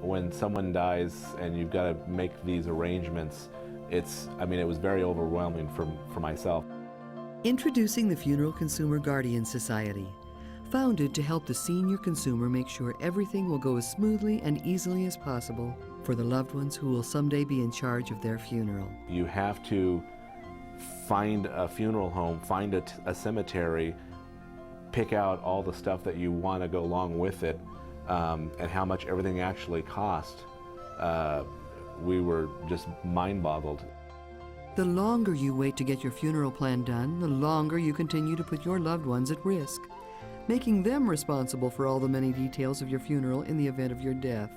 When someone dies and you've got to make these arrangements, it was very overwhelming for myself. Introducing the Funeral Consumer Guardian Society, founded to help the senior consumer make sure everything will go as smoothly and easily as possible for the loved ones who will someday be in charge of their funeral. You have to find a funeral home, find a cemetery, pick out all the stuff that you want to go along with it, and how much everything actually cost. We were just mind-boggled. The longer you wait to get your funeral plan done, the longer you continue to put your loved ones at risk, making them responsible for all the many details of your funeral in the event of your death,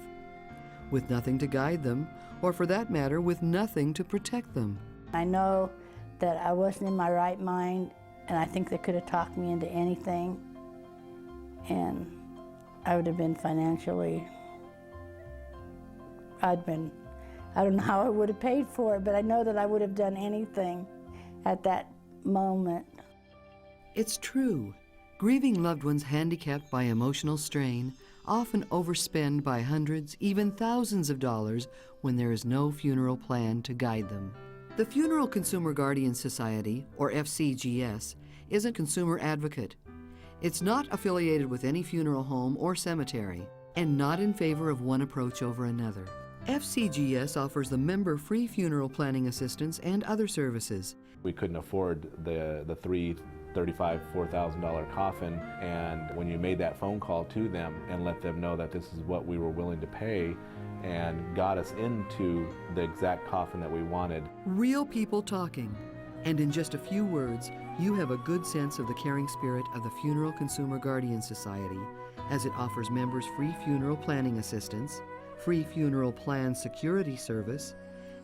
with nothing to guide them, or for that matter, with nothing to protect them. I know that I wasn't in my right mind, and I think they could have talked me into anything, and I would have been financially, I don't know how I would have paid for it, but I know that I would have done anything at that moment. It's true. Grieving loved ones handicapped by emotional strain often overspend by hundreds, even thousands of dollars when there is no funeral plan to guide them. The Funeral Consumer Guardian Society, or FCGS, is a consumer advocate. It's not affiliated with any funeral home or cemetery, and not in favor of one approach over another. FCGS offers the member free funeral planning assistance and other services. We couldn't afford the $4,000 coffin, and when you made that phone call to them and let them know that this is what we were willing to pay and got us into the exact coffin that we wanted. Real people talking. And in just a few words, you have a good sense of the caring spirit of the Funeral Consumer Guardian Society, as it offers members free funeral planning assistance, free funeral plan security service,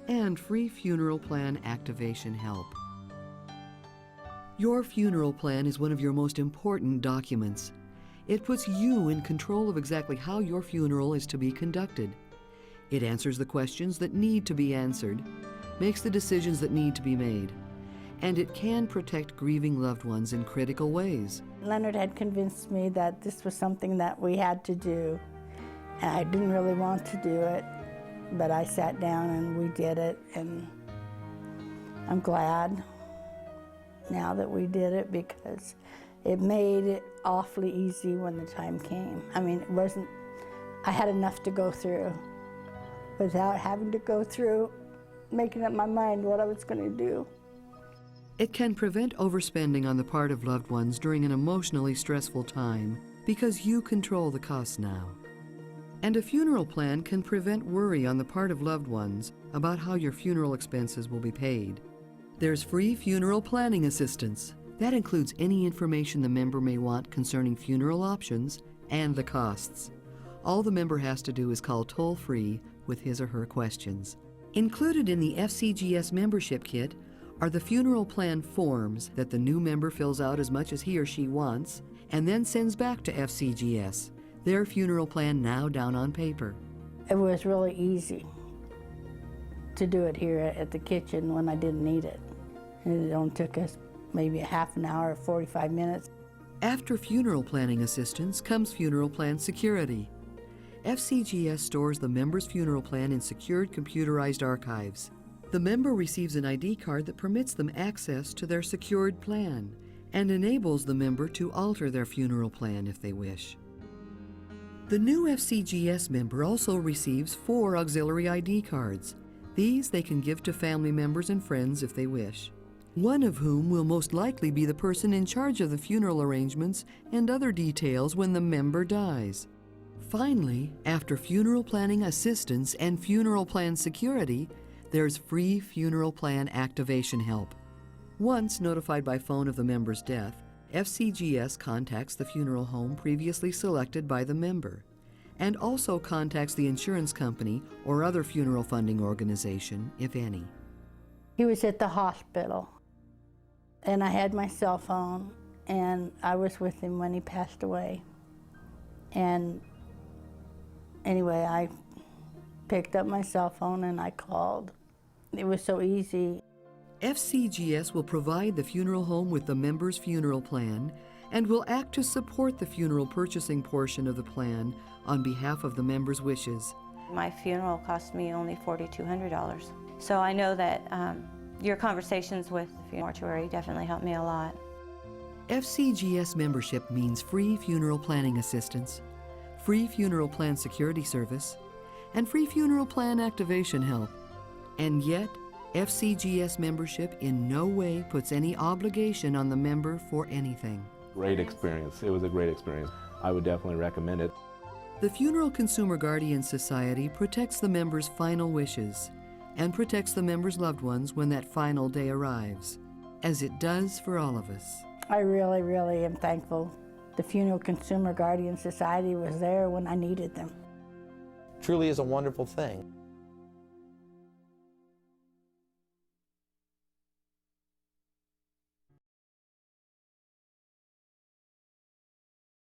and free funeral plan activation help. Your funeral plan is one of your most important documents. It puts you in control of exactly how your funeral is to be conducted. It answers the questions that need to be answered, makes the decisions that need to be made, and it can protect grieving loved ones in critical ways. Leonard had convinced me that this was something that we had to do. And I didn't really want to do it, but I sat down and we did it, and I'm glad now that we did it because it made it awfully easy when the time came. I mean, I had enough to go through without having to go through making up my mind what I was going to do. It can prevent overspending on the part of loved ones during an emotionally stressful time because you control the costs now. And a funeral plan can prevent worry on the part of loved ones about how your funeral expenses will be paid. There's free funeral planning assistance. That includes any information the member may want concerning funeral options and the costs. All the member has to do is call toll-free with his or her questions. Included in the FCGS membership kit are the funeral plan forms that the new member fills out as much as he or she wants and then sends back to FCGS. Their funeral plan now down on paper. It was really easy to do it here at the kitchen when I didn't need it. It only took us maybe a half an hour or 45 minutes. After funeral planning assistance comes funeral plan security. FCGS stores the member's funeral plan in secured computerized archives. The member receives an ID card that permits them access to their secured plan and enables the member to alter their funeral plan if they wish. The new FCGS member also receives 4 auxiliary ID cards. These they can give to family members and friends if they wish, one of whom will most likely be the person in charge of the funeral arrangements and other details when the member dies. Finally, after funeral planning assistance and funeral plan security, there's free funeral plan activation help. Once notified by phone of the member's death, FCGS contacts the funeral home previously selected by the member and also contacts the insurance company or other funeral funding organization, if any. He was at the hospital, and I had my cell phone, and I was with him when he passed away. And anyway, I picked up my cell phone and I called. It was so easy. FCGS will provide the funeral home with the member's funeral plan and will act to support the funeral purchasing portion of the plan on behalf of the member's wishes, My funeral cost me only $4,200. So I know that your conversations with the mortuary definitely helped me a lot. FCGS membership means free funeral planning assistance, free funeral plan security service, and free funeral plan activation help. And yet, FCGS membership in no way puts any obligation on the member for anything. Great experience. It was a great experience. I would definitely recommend it. The Funeral Consumer Guardian Society protects the member's final wishes and protects the member's loved ones when that final day arrives, as it does for all of us. I really, really am thankful the Funeral Consumer Guardian Society was there when I needed them. Truly is a wonderful thing.